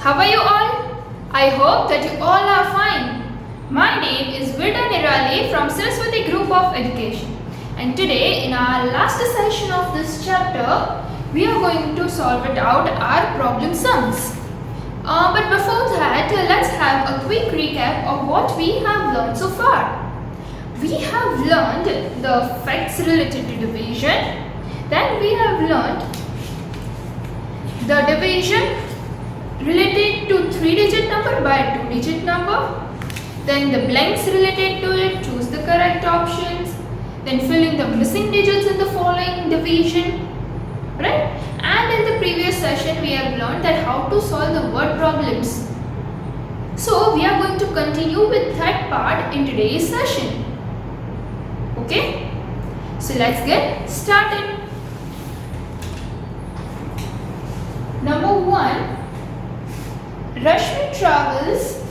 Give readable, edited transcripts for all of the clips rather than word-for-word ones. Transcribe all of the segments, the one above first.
How are you all? I hope that you all are fine. My name is Vida Nirali from Saraswati Group of Education, and today in our last session of this chapter we are going to solve it out our problem sums. But before that, let's have a quick recap of what we have learned so far. We have learned the facts related to division. Then we have learned the division related to 3-digit number by 2-digit number. Then the blanks related to it, choose the correct options. Then fill in the missing digits in the following division. Right? And in the previous session we have learned that how to solve the word problems. So we are going to continue with that part in today's session. Okay? So let's get started. Number 1. Rashmi travels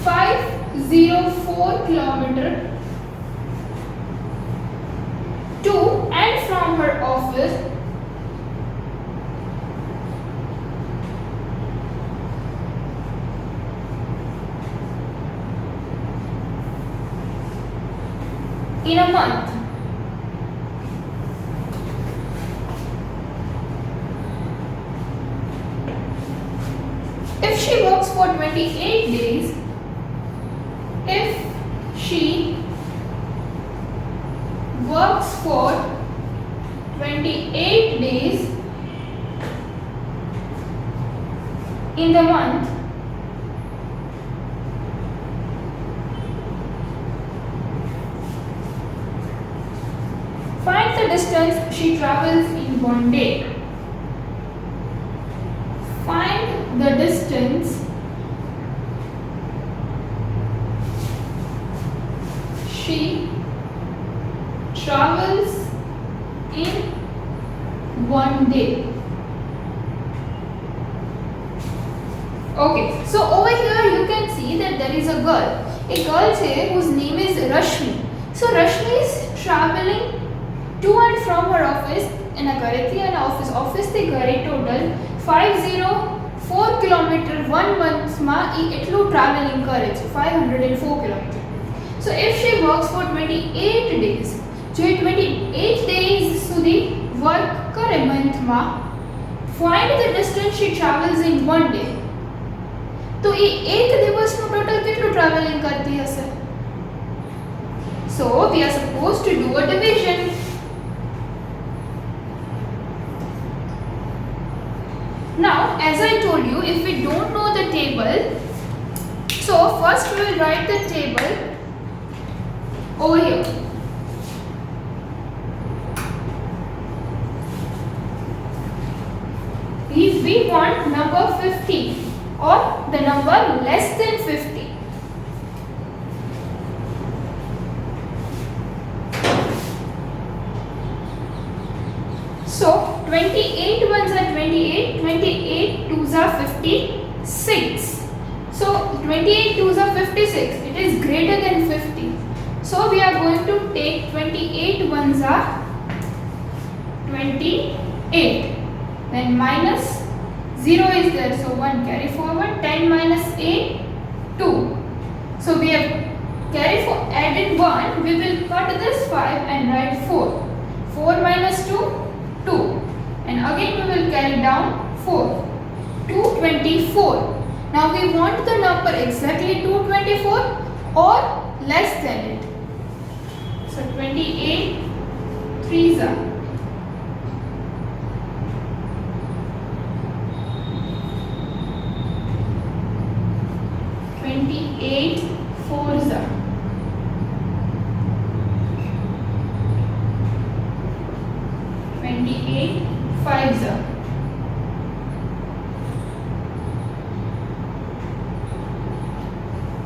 504 kilometers to and from her office in a month. If she works for 28 days, if she works for 28 days in the month, find the distance she travels in one day. Find the distance she travels in one day. Okay, so over here you can see that there is a girl here whose name is Rashmi. So Rashmi is traveling to and from her office in a Gareti and office the Gare total 504 kilometer 1 month ma etlu traveling કરે છે 504 kilometer. So if she works for 28 days, જો 28 days સુધી work કરે month માં, find the distance she travels in one day. તો એ એક દિવસનું total કેટલું ટ્રાવેલિંગ કરતી હશે? So we are supposed to do a division. Now, as I told you, if we don't know the table, so first we will write the table over here. If we want number 50 or the number less than 50, so 28 ones are 28, 28 twos are 56. So 28 twos are 56. It is greater than 50. So we are going to take 28 ones are 28. Then minus 0 is there. So 1 carry forward. 10 minus 8, 2. So we have added 1. We will cut this 5 and write 4. 4 minus 2, 2. And again we will carry down 4. 224. Now we want the number exactly 224 or less than it. So 28 threes are 28 fours are 28 fives are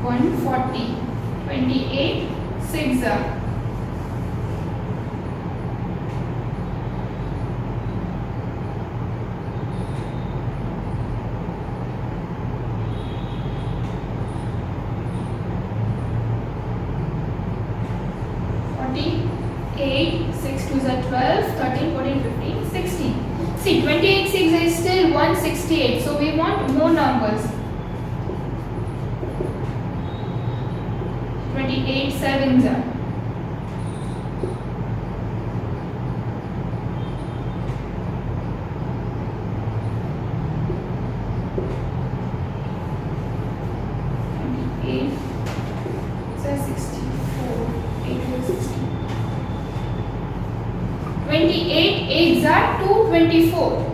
140. 28 six are 8, 6 26 is still 168, so we want more numbers. 28 sevens are. So 64, 8 is 60. 28 8s are 224.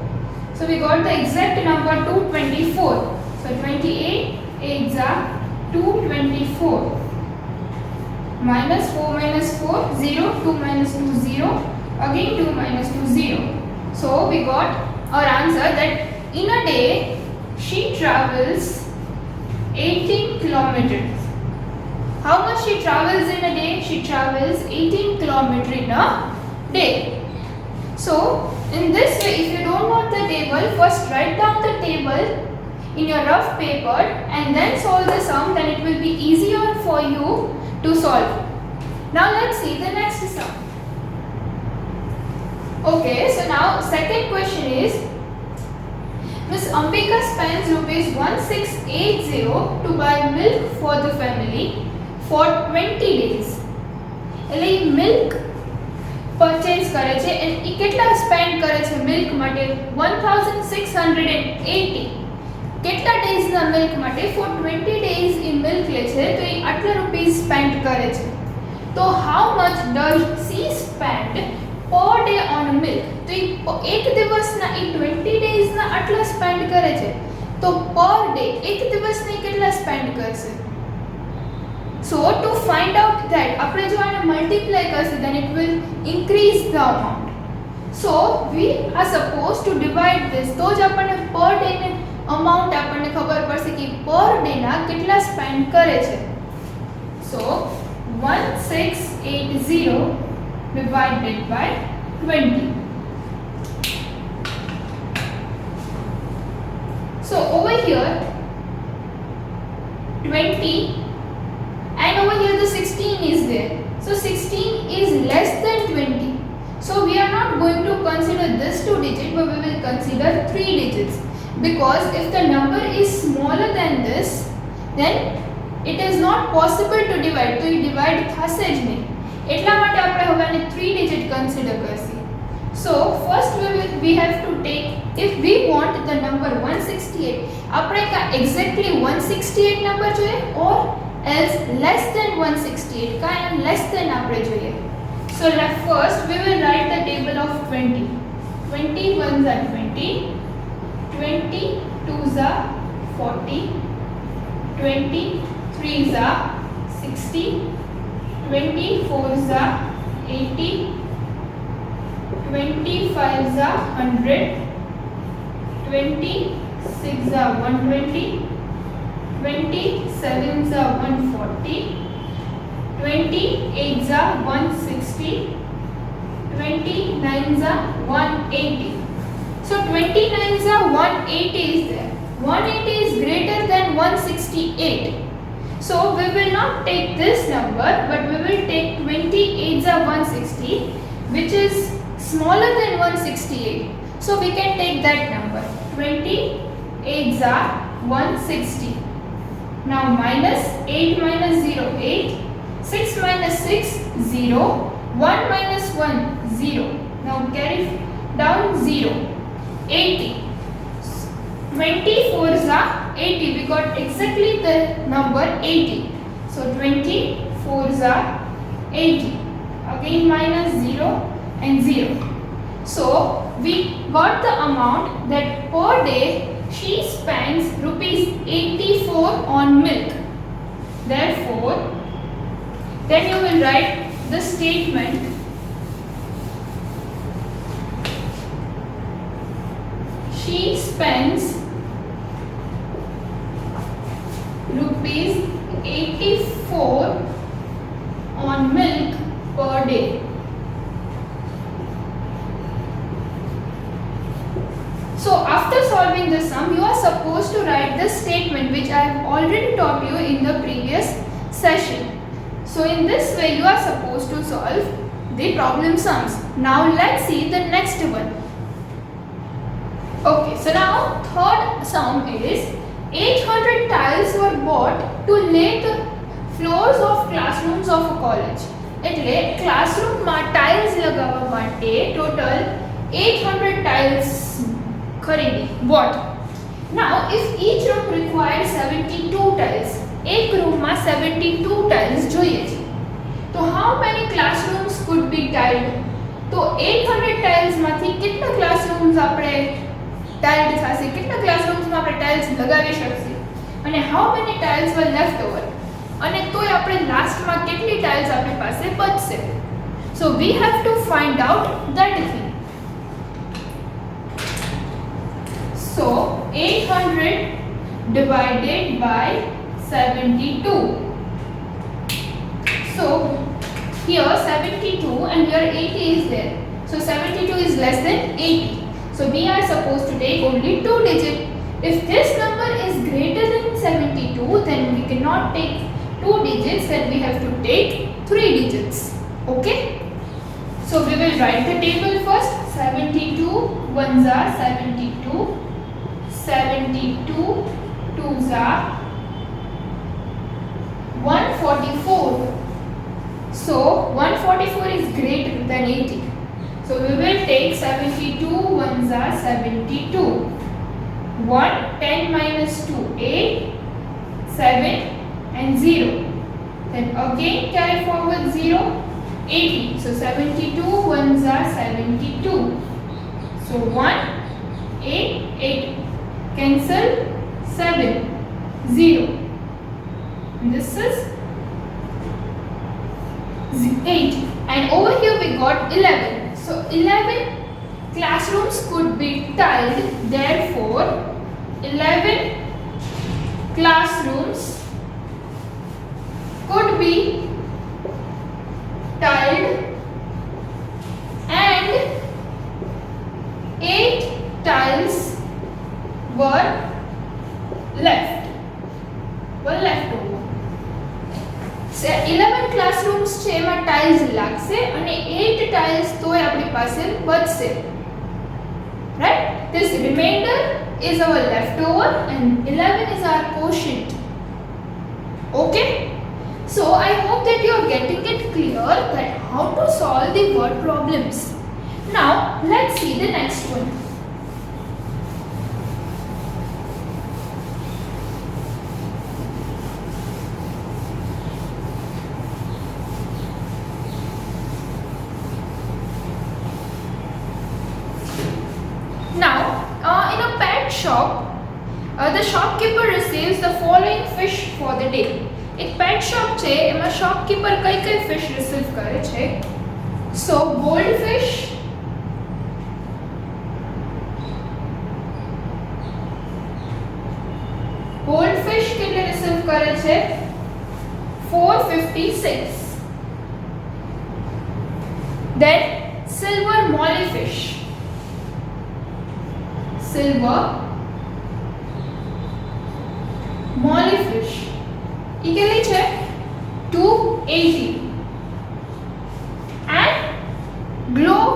So we got the exact number 224. So 28 8s are 224. Minus 4 minus 4, 0, 2 minus 2, 0, again 2 minus 2, 0. So we got our answer that in a day she travels 18 kilometers. How much she travels in a day? She travels 18 kilometers in a day. So in this way, if you don't know the table, first write down the table in your rough paper and then solve the sum, then it will be easier for you to solve. Now let's see the next sum. Okay, so now second question is, Miss Ambika spends rupees 1680 to buy milk for the family for 20 days. એટલે milk purchase કરે છે અને એ કેટલા spend કરે છે milk માટે 1680. કેટલા ડેઝના milk માટે ફોર 20 ડેઝ એ મિલ્ક લે છે તો એ આટલા રૂપીસ સ્પેન્ડ કરે છે. તો how much does she spend per day on milk? તો એક દિવસના એ 20 ડેઝના આટલા સ્પેન્ડ કરે છે તો પર ડે એક દિવસને કેટલા સ્પેન્ડ કરશે? So to find out that, આપણે જો આને મલ્ટીપ્લાય કરશે then it will increase the amount. So we are supposed to divide this. તો જ આપણને પર ડે ને amount આપણને ખબર પડશે કે પર ડે ના કેટલા સ્પેન્ડ કરે છે. So 1680 divided by 20. So over here 20 and over here the 16 is there. So 16 is less than 20. So we are not going to consider this 2 digit, but we will consider 3 digits. Because if the number is smaller than this, then it is not possible to divide. So you divide thase જ નહીં. એટલા માટે આપણે હવે આને 3 digit consider કરશે. So first we have to take, if we want the number 168, આપણે કા exactly 168 number જોઈએ or else less than 168, kind less than આપણે જોઈએ. So first we will write the table of 20. 20 ones are 20, 20 twos are 40, 20 threes are 60, 20 fours are 80, 20 fives are 100, 20 six are 120, 20 sevens are 140, 20 eights are 160, 20 nines are 180. So 29s are 180 is there. 180 is greater than 168. So we will not take this number, but we will take 28s are 160, which is smaller than 168. So we can take that number. 28s are 160. Now minus 8 minus 0, 8. 6 minus 6, 0. 1 minus 1, 0. Now carry down 0. 80. 24s are 80. We got exactly the number 80. So 24s are 80. Again minus 0 and 0. So we got the amount that per day she spends rupees 84 on milk. Therefore, then you will write the statement she spends rupees 84 on milk per day. So after solving the sum, you are supposed to write the statement which I have already taught you in the previous session. So in this way you are supposed to solve the problem sums. Now let's see the next one. Okay, so now third sum is 800 tiles were bought to lay the floors of classrooms of a college. એટલે ક્લાસરૂમમાં tiles લગાવવા માટે total 800 tiles ખરીદી bought. Now if each room requires 72 tiles, એક રૂમમાં 72 tiles જોઈએ છે. તો how many classrooms could be tiled? તો 800 tiles માંથી કેટલા classrooms આપણે tiled થશે, કેટલા classrooms માં આપણે tiles લગાવી શકશે, અને how many tiles were left over, અને તોય આપણે લાસ્ટમાં કેટલી tiles આપણી પાસે બચશે. So we have to find out that thing. So 800 divided by 72. So here 72 and here 80 is there. So 72 is less than 80. So we are supposed to take only 2 digits. If this number is greater than 72, then we cannot take 2 digits, then we have to take 3 digits. Okay? So we will write the table first. 72 ones are 72, 72 twos are 144. So 144 is greater than 80. So we will take 72 ones are 72. 1, 10 minus 2, 8, 7 and 0. Then again carry forward 0, 80. So 72 ones are 72. So 1, 8, 8. Cancel 7, 0. And this is 8. And over here we got 11. So 11 classrooms could be tiled. Therefore 11 classrooms could be tiled and 8 tiles were left over. So 11 classrooms છે એમાં tiles લાગશે અને 8 tiles તોય આપણી પાસે બચશે. Right? This remainder is our leftover and 11 is our quotient. Okay? So I hope that you are getting it clear that how to solve the word problems. Now let's see the next one. Now in a pet shop, the shopkeeper receives the following fish for the day. એક પેટ shop છે એમાં shopkeeper કઈ કઈ fish receive કરે છે? સો goldfish, કેટલે receive કરે છે? 456. Then silver mollyfish, એ કેટલી છે? 280. And glow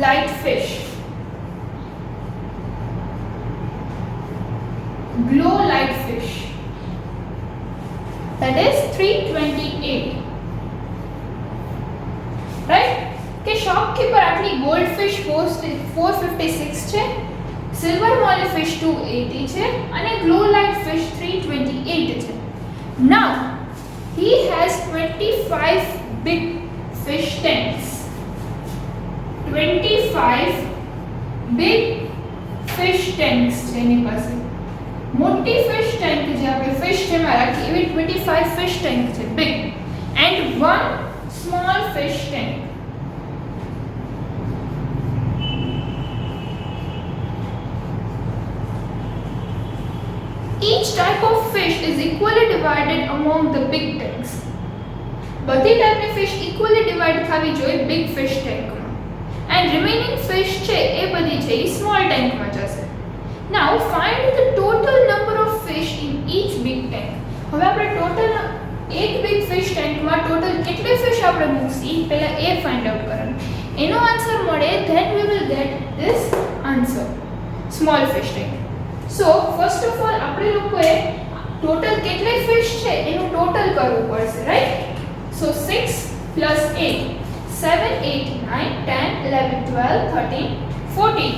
light fish, that is 328. Right? કે શોપકીપર આટલી ગોલ્ડફિશ 456 છે, સિલ્વર મોલીફિશ 280 છે અને ગ્લો લાઇટ ફિશ 328 છે. Now he has 25 big fish tanks. 25 big fish tanks છે એની પાસે. મોટી fish tank જે આપણે fish જેમાં રાખી એવી 25 fish tank છે big and one small fish tank. Each type of fish is equally divided among the big tanks. બધી ટાઈપની fish equally divide થવી જોઈએ big fish tankમાં. And remaining fish છે એ બધી છે એ small tankમાં જશે. Now find the total number of fish in each big tank. હવે આપણે ટોટલ એક big fish tankમાં ટોટલ કેટલી fish આપણે મૂકશી પહેલા એ find out કરવાનું. એનો આન્સર મળે then we will get this answer. Small fish tank. So first of all આપણે લોકોએ ટોટલ કેટલી ફિશ છે એનું ટોટલ કરવું પડશે, right? So 6 plus 8, 7, 8, 9, 10, 11, 12, 13, 14.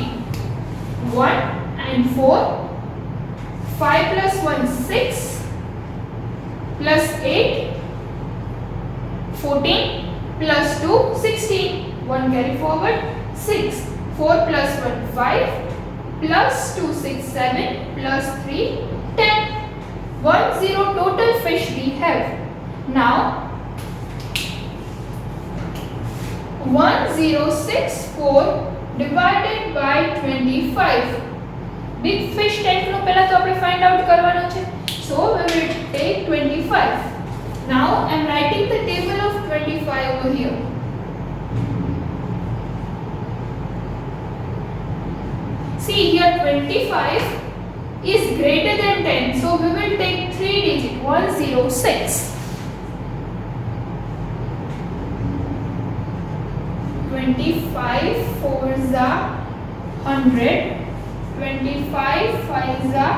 1 and 4. 5 plus 1, 6 plus 8, 14 plus 2, 16. 1 carry forward, 6. 4 plus 1, 5 plus 2, 6, 7 plus 3, 10. 10 total fish we have. Now 1064 divided by 25. Big fish tank નો પહેલા તો આપણે find out કરવાનો છે. So we will take 25. Now I am writing the table of 25 over here. See here 25 is greater than 10. So we will take 3 digit 106. 25 fours are 100. 25 fives are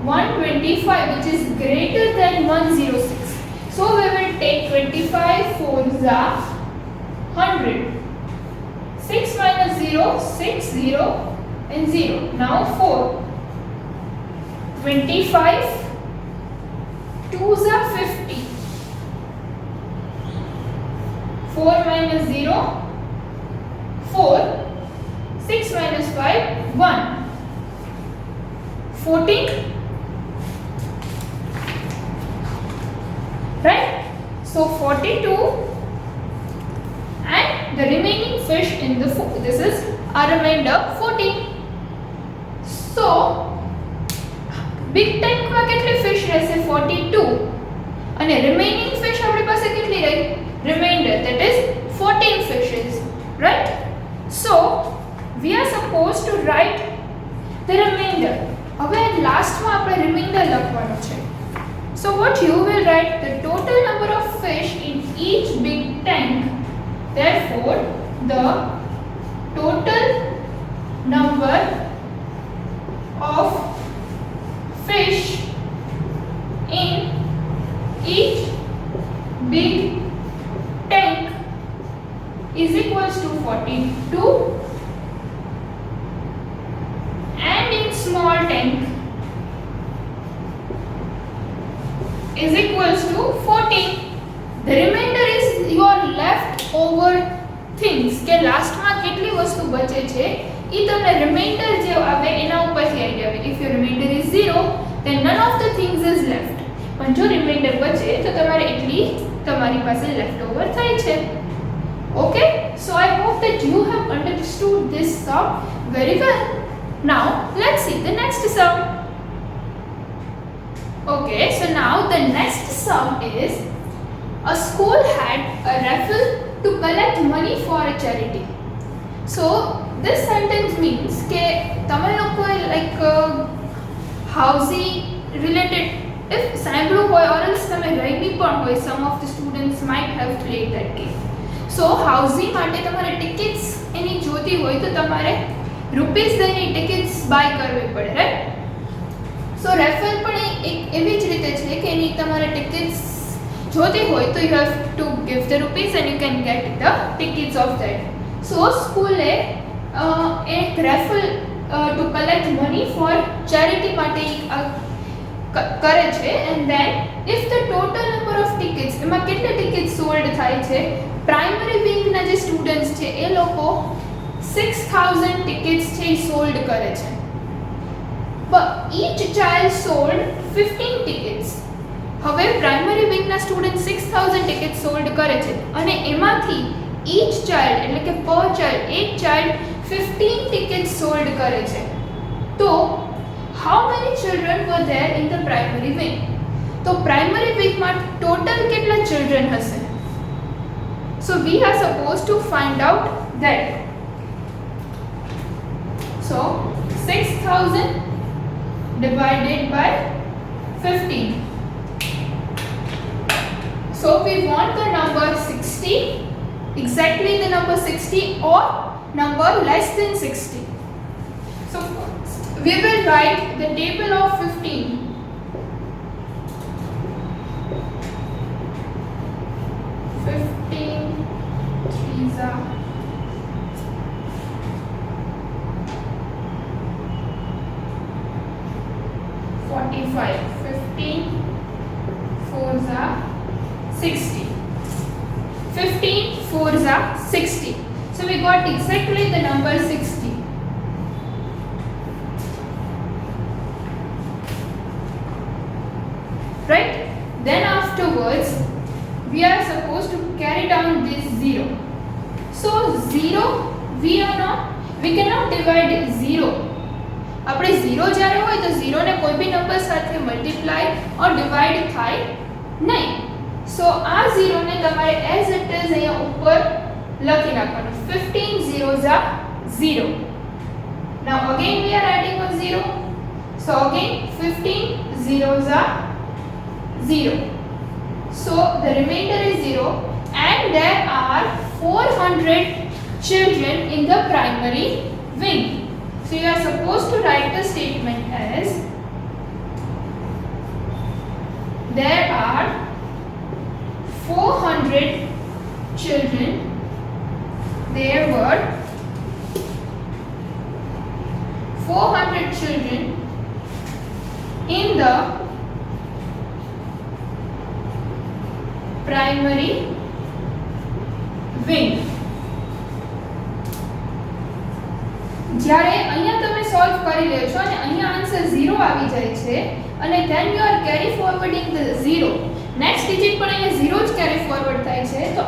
125, which is greater than 106. So we will take 25 fours are 100. 6 minus 0, 6, 0 and 0. Now 4. 25 twos are 50. 4 minus 0, 4. 6 minus 5, 1. 14. Right? So 42 and the remaining fish in the this is our remainder 14. So big tank માં કેટલી fish રહેશે? 42 અને remaining fish આપણી પાસે કેટલી રહી? Remainder, that is 14 fishes, right? So we are supposed to write the remainder. હવે લાસ્ટમાં આપણે રિમાઇન્ડર લખવાનું છે. So what you will write the total number of fish in each big tank. Therefore the total number of fish in each big tank is equals to 42 and in small tank is equals to 14. The remainder is your leftover things કે લાસ્ટમાં કેટલી વસ્તુ બચે છે એ તમને reminder જે આવે એના ઉપરથી આઈડિયા આવે. If your remainder is 0 then none of the things is left. પણ જો રિમાઇન્ડર બચે તો તમારે એટલી તમારી પાસે leftover થાય છે. Okay, so I hope that you have understood this sum very well. Now let's see the next sum. Okay, so now the next sum is a school had a raffle to collect money for a charity. So this sentence means ke તમે લોકોએ like housing related if સાંભળ્યું હોય or else તમે રમી પણ હોય, some of the students might have played that game. So housing માટે તમારે tickets એની જોતી હોય તો તમારે રૂપીસ દઈને ટિકિટ્સ બાય કરવી પડે, રાઈટ? સો રેફલ પણ એક એવી જ રીતે છે કે એની તમારે ટિકિટ્સ જોતી હોય તો you have to give the rupees and you can get the tickets of that. So સ્કૂલે એક raffle to collect money for charity માટે કરે છે and then if the total number of tickets એમાં કેટલી ટિકિટ્સ સોલ્ડ થાય છે, primary વિંગના જે સ્ટુડન્ટ્સ છે એ લોકો 6000 ટિકિટ્સ છે એ સોલ્ડ કરે છે. But each child sold 15 tickets. હવે પ્રાઇમરી વિંગના સ્ટુડન્ટ 6000 ટિકિટ સોલ્ડ કરે છે અને એમાંથી each child એટલે કે per child એક child 15 tickets sold કરે છે. તો how many children were there in the primary wing? તો પ્રાઇમરી વિંગમાં ટોટલ કેટલા children હશે? So we are supposed to find out that. So 6000 divided by 15. So we want the number 60, exactly the number 60 or number less than 60. So we will write the table of 15. 15 threes are 45. 15 fours are 60. 15 fours are 60. So we got exactly the number 60. Right? Then afterwards we are supposed to carry down this 0. So 0 we cannot divide 0. આપણે 0 જ્યારે હોય તો 0 ને કોઈ બી number સાથે multiply ઓર divide થાય નહીં. સો આ 0 ને તમારે એઝ ઇટ ઇઝ અહીંયા ઉપર લખી નાખવાનું. 15 zeros are 0. Now again we are adding a 0. So again 15 zeros are 0. So the remainder is 0 and there are 400 children in the primary wing. So you are supposed to write the statement as there are 400 children. There were 400 children in the primary wing. જ્યારે અહીંયા તમે solve કરી લ્યો છો અને અહીંયા answer 0 આવી જાય છે અને then you are carry forwarding the 0. Next digit પણ અહીંયા 0 જ carry forward થાય છે. તો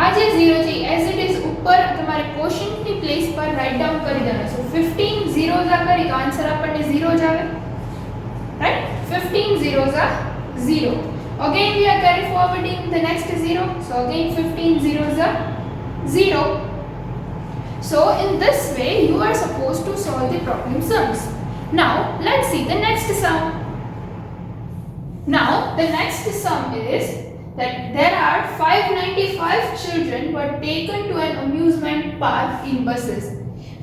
આ જે 0 છે એઝ ઇટ ઇઝ ઉપર તમારે કોશન્ટની પ્લેસ પર રાઇટ ડાઉન કરી દેવાનો. સો 15 zeros આ કરી તો આન્સર આપણને 0 જ આવે. Right? 15 zeros are 0. Again we are carry forwarding the next 0. So again 15 zeros are 0. So in this way you are supposed to solve the problem sums. Now let's see the next sum. Now the next sum is that there are 595 children were taken to an amusement park in buses.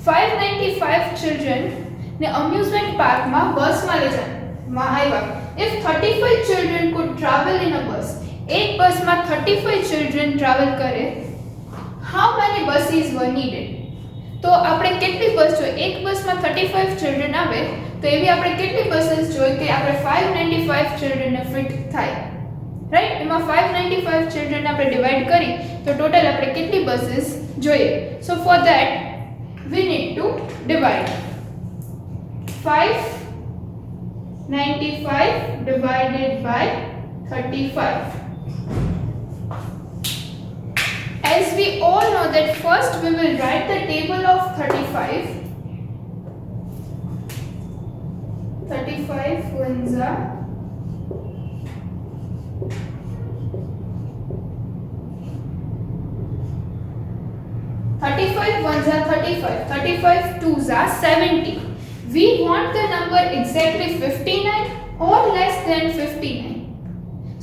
595 children ne amusement park ma bus ma le jana આવ્યા. If 35 children could travel in a bus, एक bus માં 35 children travel करे, how many buses were needed? તો આપણે કેટલી બસ જોઈએ? એક બસમાં 35 children આવે તો એવી આપણે કેટલી બसेस જોઈએ કે આપણે 595 children ને ફિટ થાય. રાઈટ? એમાં 595 children આપણે ડિવાઇડ કરી તો ટોટલ આપણે કેટલી બसेस જોઈએ? So for that we need to divide 595 divided by 35. As we all know that first we will write the table of 35. 35 ones are 35. 35 twos are 70. We want the number exactly 59 or less than 59.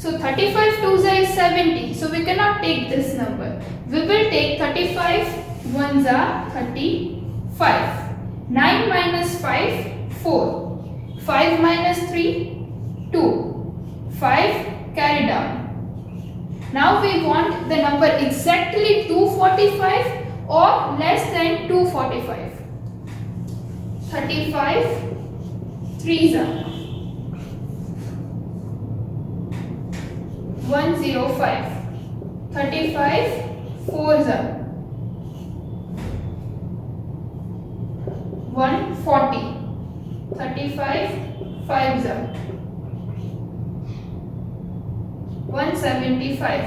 So 35 twos is 70. So we cannot take this number. We will take 35 ones are 35. 9 minus 5 4. 5 minus 3 2. 5 carry down. Now we want the number exactly 245 or less than 245. 35 threes are 105. 35 fours are 140. 35 fives are 175.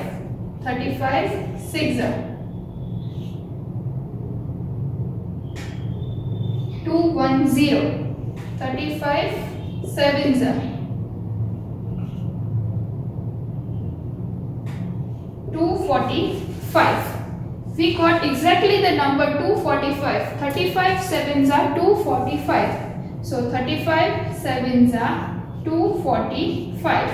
35 six are 210. 35 sevens are 245. We got exactly the number 245. 35 sevens are 245. So 35 sevens are 245.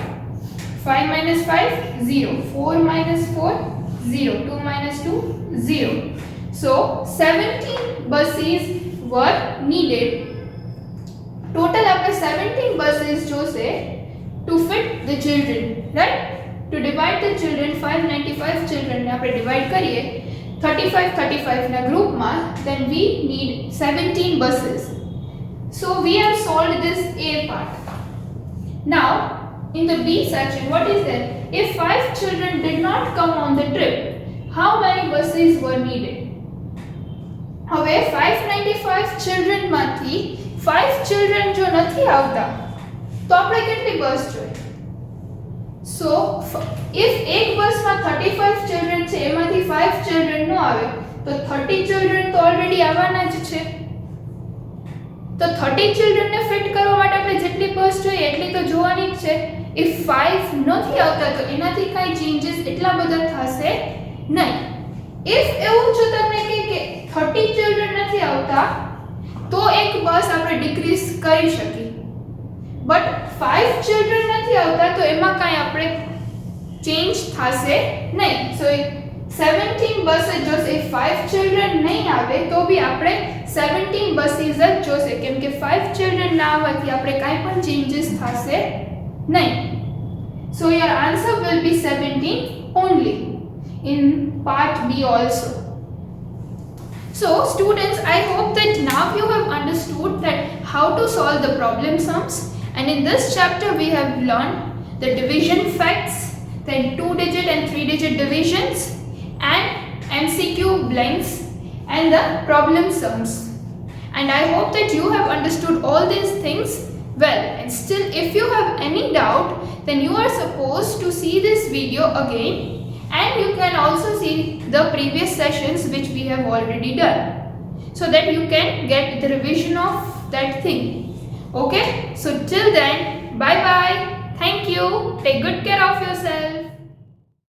5 minus 5 0. 4 minus 4 0. 2 minus 2 0. So 17 buses were needed 17 buses જોશે to fit the children, right? To divide the children, 595 children ને આપણે divide કરીએ 35 ના ગ્રુપમાં, then we need 17 buses. So we have solved this A part. Now in the B section, what is there? If 5 children did not come on the trip, how many buses were needed? હવે 595 children માંથી 5 children જો નથી આવતા તો આપણે કેટલી બસ જોઈએ? So if એક બસમાં 35 children છે એમાંથી 5 children નો આવે તો 30 children તો ઓલરેડી આવવાના જ છે. તો 30 children ને ફિટ કરવા માટે આપણે જેટલી બસ જોઈએ એટલી તો જોવાની જ છે. if 5 નથી આવતા તો એનાથી કાઈ ચેન્જીસ એટલા બધા થશે નહીં. if એવું જો તમને કે 30 children નથી આવતા તો એક બસ આપણે ડિક્રીઝ કરી શકીએ, બટ 5 children નથી આવતા તો એમાં કાઈ આપણે ચેન્જ થશે નહીં. સો 17 બसेस જોશે. if 5 children નહીં આવે તો બી આપણે 17 બસીસ જ જોશે, કેમ કે 5 children ના આવવાથી આપણે કાઈ પણ ચેન્જીસ થશે નહીં. so your answer will be 17 only in part B also. So students, I hope that now you have understood that how to solve the problem sums, and in this chapter we have learned the division facts, then 2-digit and 3-digit divisions, and MCQ blanks and the problem sums. And I hope that you have understood all these things well. And still, if you have any doubt, then you are supposed to see this video again, and you can also see the previous sessions which we have already done, so that you can get the revision of that thing. Okay, so till then, bye bye, thank you, take good care of yourself.